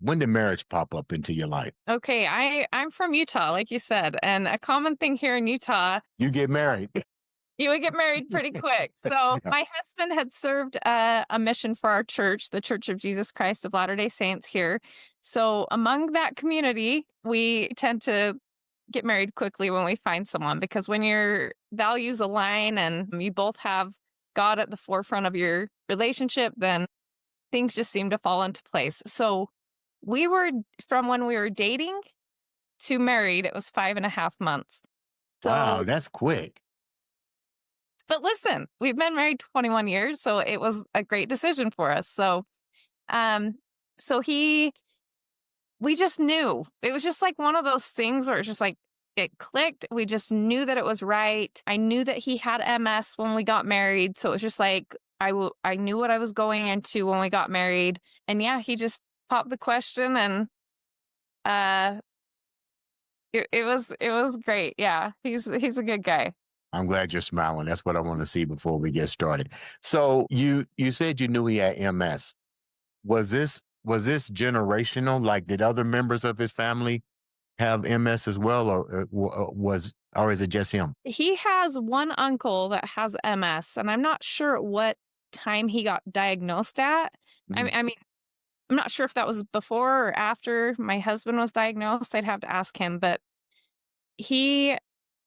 When did marriage pop up into your life? Okay, I'm from Utah, like you said, and a common thing here in Utah, You get married. you would get married pretty quick. So my husband had served a mission for our church, the Church of Jesus Christ of Latter-day Saints here. So among that community, we tend to get married quickly when we find someone because when your values align and you both have God at the forefront of your relationship, then things just seem to fall into place. So we were from when we were dating to married, it was 5.5 months. Wow, So, that's quick. but listen, we've been married 21 years, so it was a great decision for us. Um, so we just knew it was just like one of those things where it's just like it clicked. We just knew that it was right. I knew that he had MS when we got married, so it was just like I knew what I was going into when we got married, and yeah, he just popped the question, and uh, it was great. Yeah, he's a good guy. I'm glad you're smiling. That's what I want to see before we get started. So you said you knew he had MS. Was this generational? Like, did other members of his family have MS as well, or is it just him? He has one uncle that has MS, and I'm not sure at what time he got diagnosed at. Mhm. I mean, I'm not sure if that was before or after my husband was diagnosed. I'd have to ask him, but he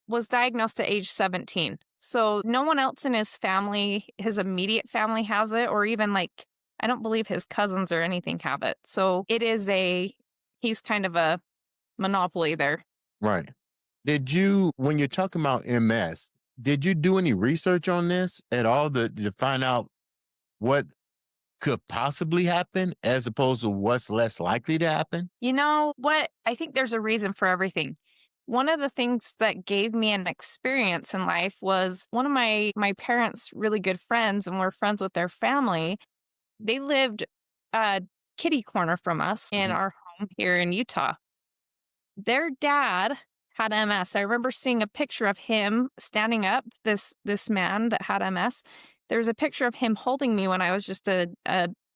was diagnosed at age 17. So no one else in his family, his immediate family has it, or even like, I don't believe his cousins or anything have it. So he's kind of a monopoly there. Right. When you're talking about MS, did you do any research on this at all to find out what could possibly happen as opposed to what's less likely to happen? You know what? I think there's a reason for everything. One of the things that gave me an experience in life was one of my parents' really good friends, and we're friends with their family. They lived a kitty corner from us in Mhm. our home here in Utah. Their dad had MS. I remember seeing a picture of him standing up, this man that had MS. There was a picture of him holding me when I was just an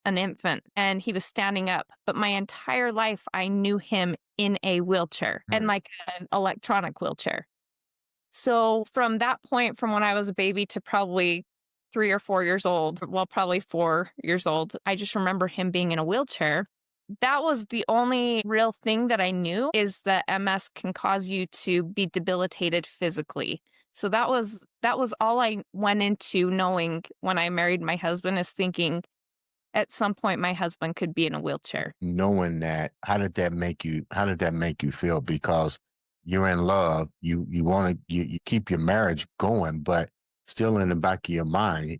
infant, and he was standing up. But my entire life, I knew him in a wheelchair, and Right. like an electronic wheelchair. So from that point, from when I was a baby to probably 3 or 4 years old, well, probably 4 years old, I just remember him being in a wheelchair. That was the only real thing that I knew is that MS can cause you to be debilitated physically. So that was all I went into knowing when I married my husband, is thinking at some point my husband could be in a wheelchair. Knowing that, how did that make you feel? Because you're in love, you want to you keep your marriage going, but still in the back of your mind,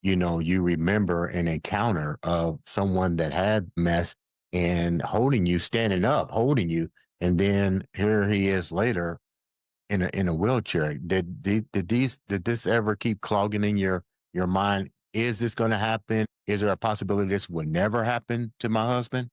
you remember an encounter of someone that had mess and holding you, standing up, holding you, and then here he is later in a wheelchair. Did this ever keep clogging in your mind? Is this going to happen? Is there a possibility this will never happen to my husband?